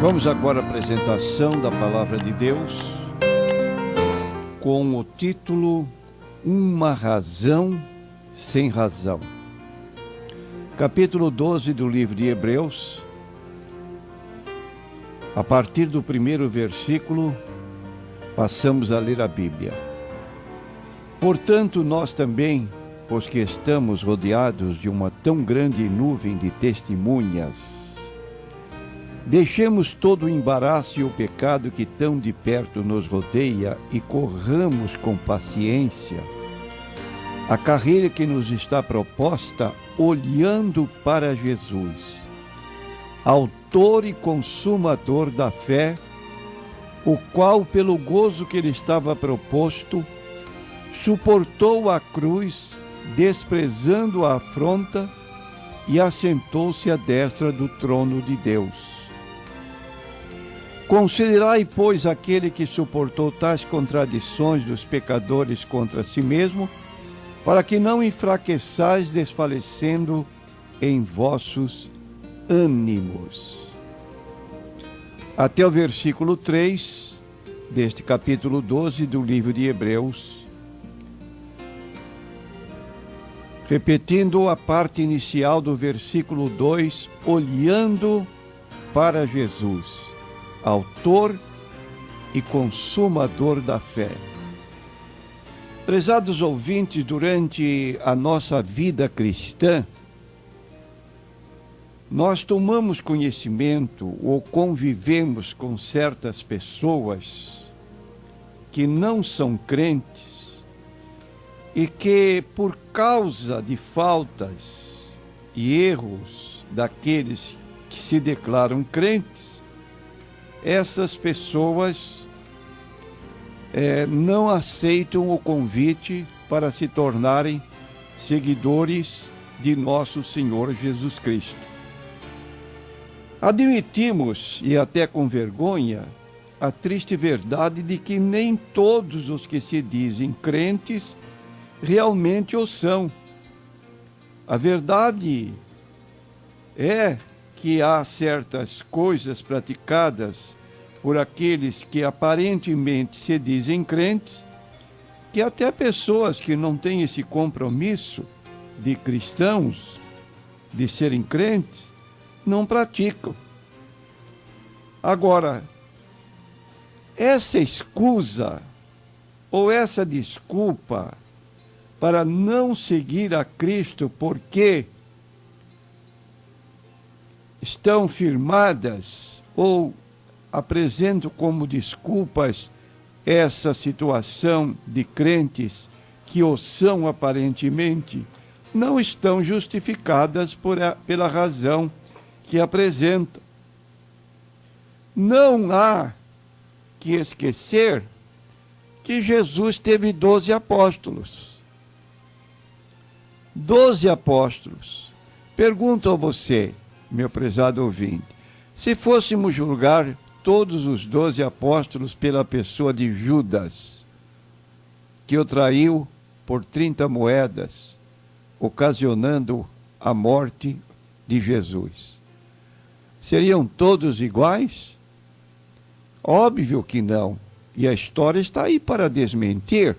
Vamos agora à apresentação da Palavra de Deus com o título Uma Razão Sem Razão. Capítulo 12 do livro de Hebreus, a partir do primeiro versículo, passamos a ler a Bíblia. Portanto, nós também, pois que estamos rodeados de uma tão grande nuvem de testemunhas, deixemos todo o embaraço e o pecado que tão de perto nos rodeia e corramos com paciência a carreira que nos está proposta, olhando para Jesus, autor e consumador da fé, o qual, pelo gozo que lhe estava proposto, suportou a cruz, desprezando a afronta, e assentou-se à destra do trono de Deus. Considerai, pois, aquele que suportou tais contradições dos pecadores contra si mesmo, para que não enfraqueçais desfalecendo em vossos ânimos. Até o versículo 3 deste capítulo 12 do livro de Hebreus. Repetindo a parte inicial do versículo 2, olhando para Jesus, autor e consumador da fé. Prezados ouvintes, durante a nossa vida cristã, nós tomamos conhecimento ou convivemos com certas pessoas que não são crentes e que, por causa de faltas e erros daqueles que se declaram crentes, essas pessoas não aceitam o convite para se tornarem seguidores de nosso Senhor Jesus Cristo. Admitimos, e até com vergonha, a triste verdade de que nem todos os que se dizem crentes realmente o são. A verdade é que há certas coisas praticadas por aqueles que aparentemente se dizem crentes, que até pessoas que não têm esse compromisso de cristãos, de serem crentes, não praticam. Agora, essa escusa ou essa desculpa para não seguir a Cristo porque estão firmadas ou apresentam como desculpas essa situação de crentes que o são aparentemente, não estão justificadas pela razão que apresentam. Não há que esquecer que Jesus teve 12 apóstolos. 12 apóstolos. Pergunto a você, meu prezado ouvinte, se fôssemos julgar todos os 12 apóstolos pela pessoa de Judas, que o traiu por 30 moedas, ocasionando a morte de Jesus, seriam todos iguais? Óbvio que não, e a história está aí para desmentir.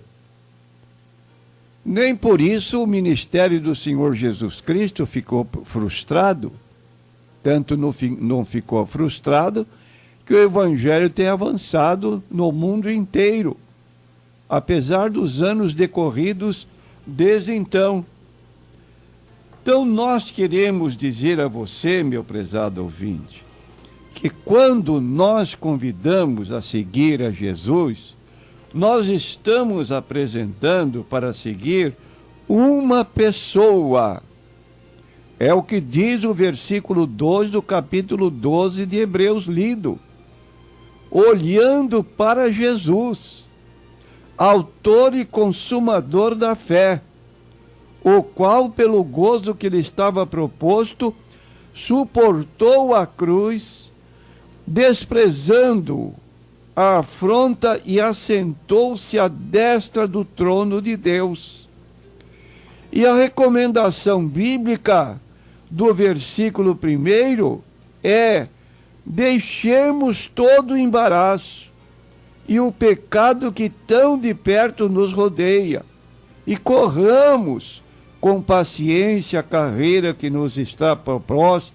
Nem por isso o ministério do Senhor Jesus Cristo ficou frustrado, tanto não ficou frustrado que o Evangelho tem avançado no mundo inteiro, apesar dos anos decorridos desde então. Então nós queremos dizer a você, meu prezado ouvinte, que quando nós convidamos a seguir a Jesus, nós estamos apresentando para seguir uma pessoa. É o que diz o versículo 2 do capítulo 12 de Hebreus lido. Olhando para Jesus, autor e consumador da fé, o qual, pelo gozo que lhe estava proposto, suportou a cruz, desprezando a afronta e assentou-se à destra do trono de Deus. E a recomendação bíblica do versículo 1 é deixemos todo o embaraço e o pecado que tão de perto nos rodeia, e corramos com paciência a carreira que nos está proposta.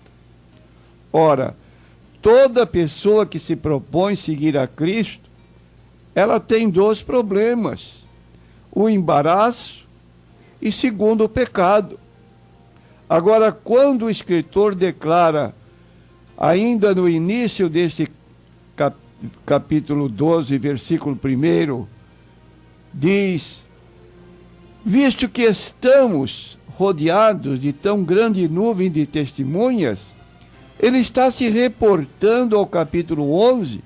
Ora, toda pessoa que se propõe seguir a Cristo, ela tem dois problemas: o embaraço e, segundo, o pecado. Agora, quando o escritor declara, ainda no início deste capítulo 12, versículo 1, diz: visto que estamos rodeados de tão grande nuvem de testemunhas, ele está se reportando ao capítulo 11,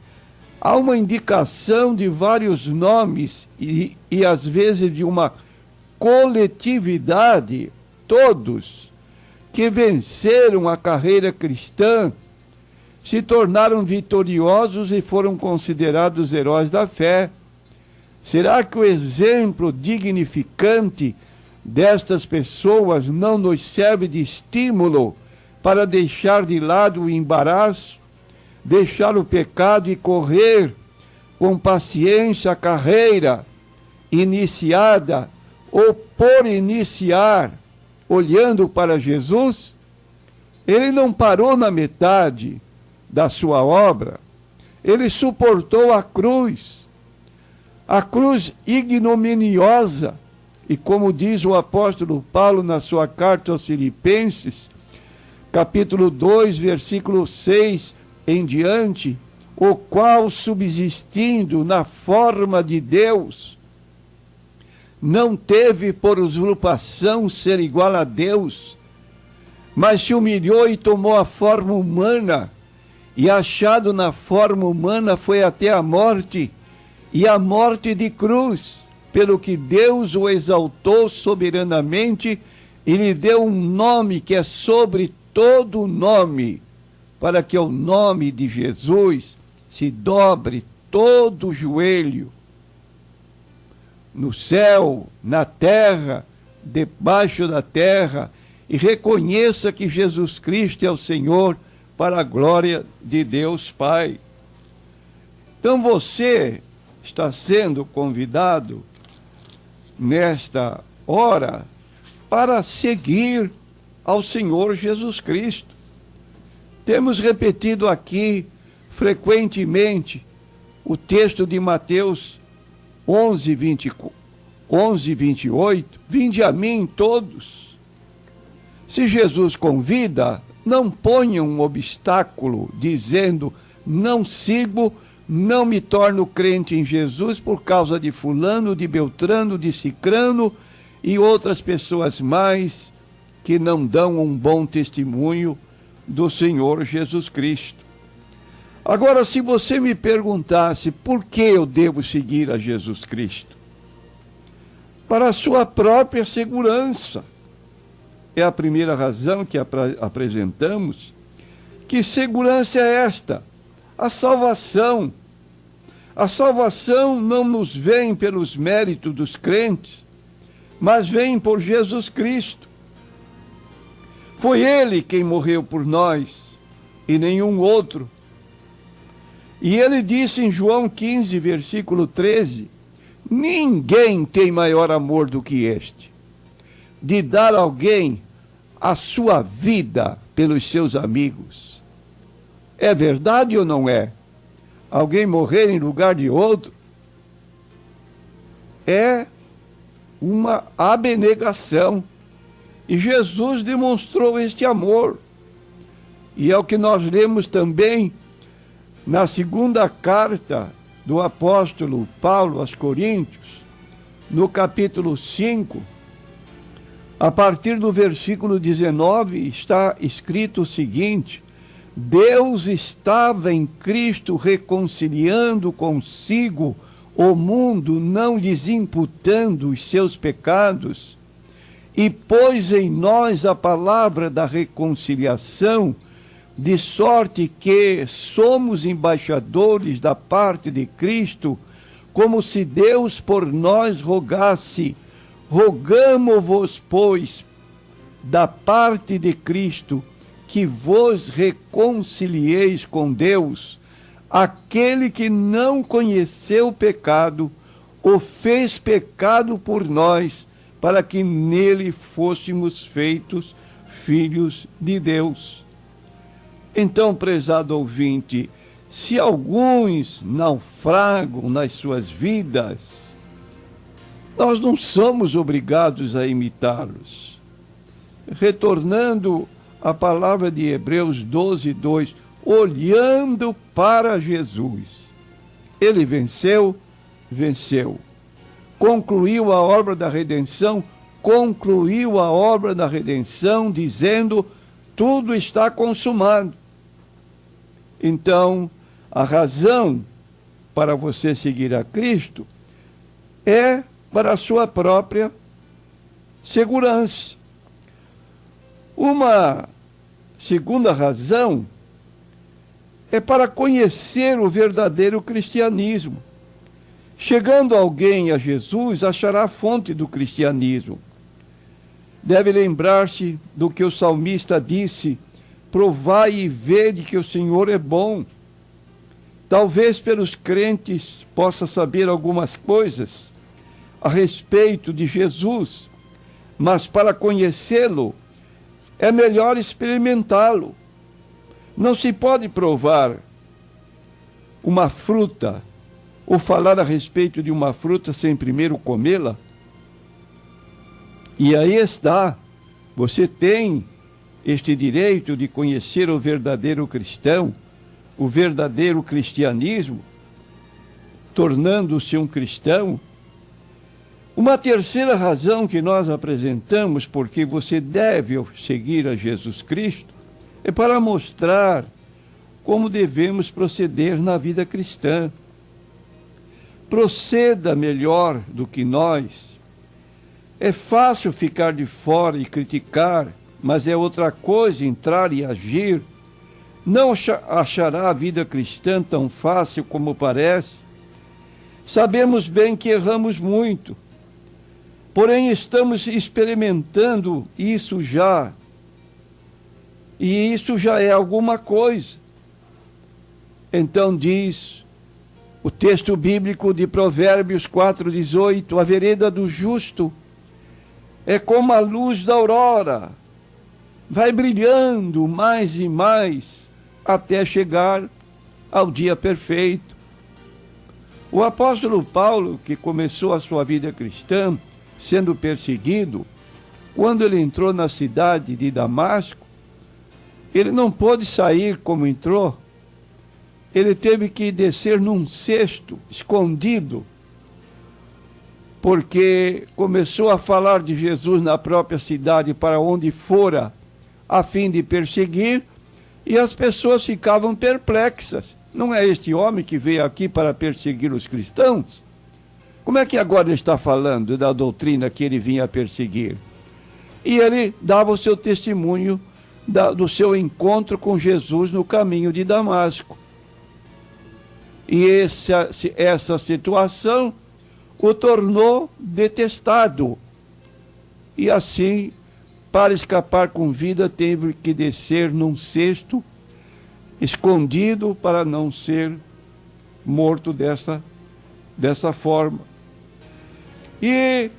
a uma indicação de vários nomes e às vezes de uma coletividade, todos que venceram a carreira cristã, se tornaram vitoriosos e foram considerados heróis da fé. Será que o exemplo dignificante destas pessoas não nos serve de estímulo para deixar de lado o embaraço, deixar o pecado e correr com paciência a carreira iniciada ou por iniciar, olhando para Jesus? Ele não parou na metade da sua obra, ele suportou a cruz ignominiosa, e como diz o apóstolo Paulo na sua carta aos Filipenses, capítulo 2, versículo 6 em diante, o qual, subsistindo na forma de Deus, não teve por usurpação ser igual a Deus, mas se humilhou e tomou a forma humana, e achado na forma humana foi até a morte, e a morte de cruz, pelo que Deus o exaltou soberanamente e lhe deu um nome que é sobre todo nome, para que ao nome de Jesus se dobre todo o joelho, no céu, na terra, debaixo da terra, e reconheça que Jesus Cristo é o Senhor, para a glória de Deus Pai. Então você está sendo convidado nesta hora para seguir ao Senhor Jesus Cristo. Temos repetido aqui frequentemente o texto de Mateus 11, 28, vinde a mim todos. Se Jesus convida, não ponha um obstáculo dizendo, não sigo, não me torno crente em Jesus por causa de fulano, de Beltrano, de Cicrano e outras pessoas mais que não dão um bom testemunho do Senhor Jesus Cristo. Agora, se você me perguntasse por que eu devo seguir a Jesus Cristo, para a sua própria segurança. É a primeira razão que apresentamos. Que segurança é esta? A salvação. A salvação não nos vem pelos méritos dos crentes, mas vem por Jesus Cristo. Foi Ele quem morreu por nós, e nenhum outro. E Ele disse em João 15, versículo 13, ninguém tem maior amor do que este, de dar a alguém a sua vida pelos seus amigos. É verdade ou não é? Alguém morrer em lugar de outro é uma abnegação. E Jesus demonstrou este amor. E é o que nós lemos também na segunda carta do apóstolo Paulo aos Coríntios, no capítulo 5, a partir do versículo 19, está escrito o seguinte: Deus estava em Cristo reconciliando consigo o mundo, não lhes imputando os seus pecados, e pôs em nós a palavra da reconciliação, de sorte que somos embaixadores da parte de Cristo, como se Deus por nós rogasse. Rogamo-vos, pois, da parte de Cristo, que vos reconcilieis com Deus. Aquele que não conheceu o pecado, o fez pecado por nós, para que nele fôssemos feitos filhos de Deus. Então, prezado ouvinte, se alguns naufragam nas suas vidas, nós não somos obrigados a imitá-los. Retornando à palavra de Hebreus 12:2, olhando para Jesus. Ele venceu, concluiu a obra da redenção, dizendo, tudo está consumado. Então, a razão para você seguir a Cristo é para a sua própria segurança. Uma segunda razão é para conhecer o verdadeiro cristianismo. Chegando alguém a Jesus, achará a fonte do cristianismo. Deve lembrar-se do que o salmista disse, provai e vede que o Senhor é bom. Talvez pelos crentes possa saber algumas coisas a respeito de Jesus, mas para conhecê-lo é melhor experimentá-lo. Não se pode provar uma fruta ou falar a respeito de uma fruta sem primeiro comê-la. E aí está, você tem este direito de conhecer o verdadeiro cristão, o verdadeiro cristianismo, tornando-se um cristão. Uma terceira razão que nós apresentamos porque você deve seguir a Jesus Cristo é para mostrar como devemos proceder na vida cristã. Proceda melhor do que nós. É fácil ficar de fora e criticar, mas é outra coisa entrar e agir. Não achará a vida cristã tão fácil como parece. Sabemos bem que erramos muito, porém estamos experimentando isso já. E isso já é alguma coisa. Então diz o texto bíblico de Provérbios 4:18, a vereda do justo é como a luz da aurora, vai brilhando mais e mais até chegar ao dia perfeito. O apóstolo Paulo, que começou a sua vida cristã sendo perseguido, quando ele entrou na cidade de Damasco, ele não pôde sair como entrou. Ele teve que descer num cesto, escondido, porque começou a falar de Jesus na própria cidade para onde fora, a fim de perseguir, e as pessoas ficavam perplexas. Não é este homem que veio aqui para perseguir os cristãos? Como é que agora ele está falando da doutrina que ele vinha perseguir? E ele dava o seu testemunho do seu encontro com Jesus no caminho de Damasco. E essa situação o tornou detestado. E assim, para escapar com vida, teve que descer num cesto, escondido para não ser morto dessa forma. E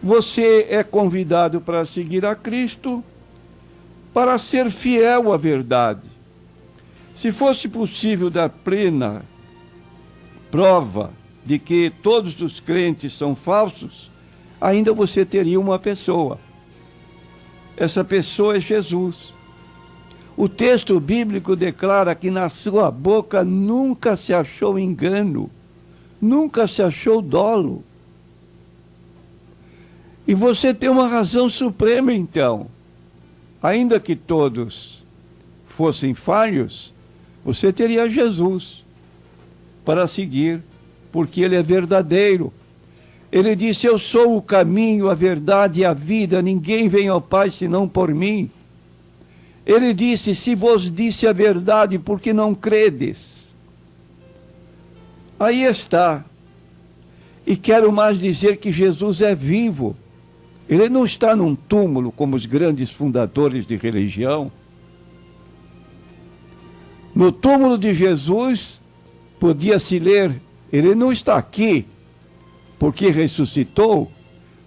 você é convidado para seguir a Cristo, para ser fiel à verdade. Se fosse possível dar plena prova de que todos os crentes são falsos, ainda você teria uma pessoa. Essa pessoa é Jesus. O texto bíblico declara que na sua boca nunca se achou engano, nunca se achou dolo. E você tem uma razão suprema, então. Ainda que todos fossem falhos, você teria Jesus para seguir, porque ele é verdadeiro. Ele disse, eu sou o caminho, a verdade e a vida, ninguém vem ao Pai senão por mim. Ele disse, se vos disse a verdade, por que não credes? Aí está. E quero mais dizer que Jesus é vivo. Ele não está num túmulo como os grandes fundadores de religião. No túmulo de Jesus, podia-se ler, ele não está aqui, porque ressuscitou.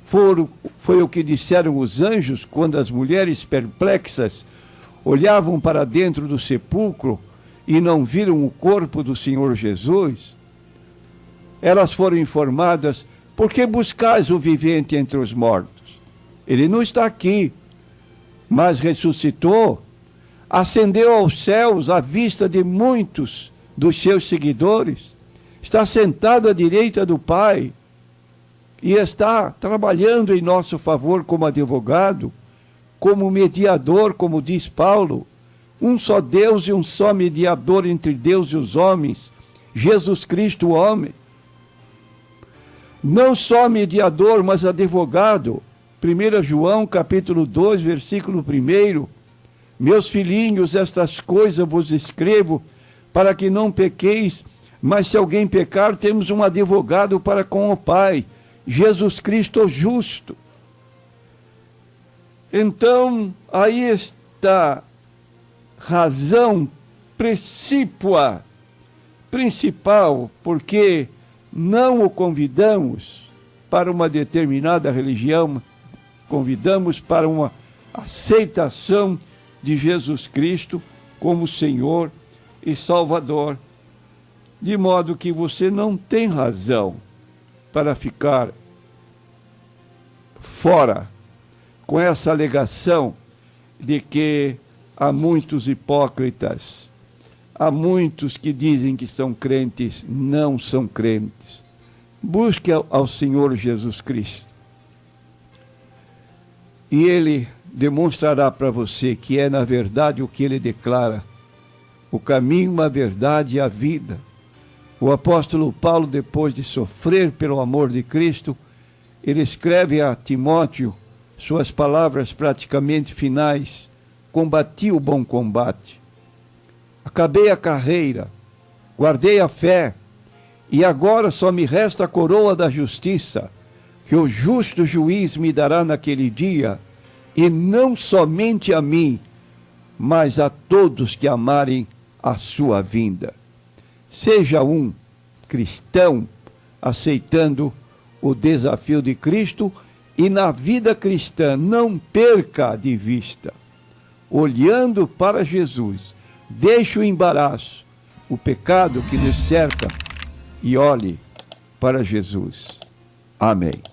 Foi o que disseram os anjos quando as mulheres perplexas olhavam para dentro do sepulcro e não viram o corpo do Senhor Jesus. Elas foram informadas: por que buscais o vivente entre os mortos? Ele não está aqui, mas ressuscitou, ascendeu aos céus à vista de muitos dos seus seguidores, está sentado à direita do Pai e está trabalhando em nosso favor como advogado, como mediador, como diz Paulo, um só Deus e um só mediador entre Deus e os homens, Jesus Cristo, o homem. Não só mediador, mas advogado. 1 João, capítulo 2, versículo 1. Meus filhinhos, estas coisas vos escrevo para que não pequeis, mas se alguém pecar, temos um advogado para com o Pai, Jesus Cristo justo. Então, aí está razão principal, porque não o convidamos para uma determinada religião, convidamos para uma aceitação de Jesus Cristo como Senhor e Salvador. De modo que você não tem razão para ficar fora com essa alegação de que há muitos hipócritas, há muitos que dizem que são crentes, não são crentes. Busque ao Senhor Jesus Cristo e Ele demonstrará para você que é na verdade o que Ele declara: o caminho, a verdade e a vida. O apóstolo Paulo, depois de sofrer pelo amor de Cristo, ele escreve a Timóteo suas palavras praticamente finais: combati o bom combate, acabei a carreira, guardei a fé, e agora só me resta a coroa da justiça, que o justo juiz me dará naquele dia, e não somente a mim, mas a todos que amarem a sua vinda. Seja um cristão aceitando o desafio de Cristo, e na vida cristã não perca de vista, olhando para Jesus, deixe o embaraço, o pecado que nos cerca, e olhe para Jesus. Amém.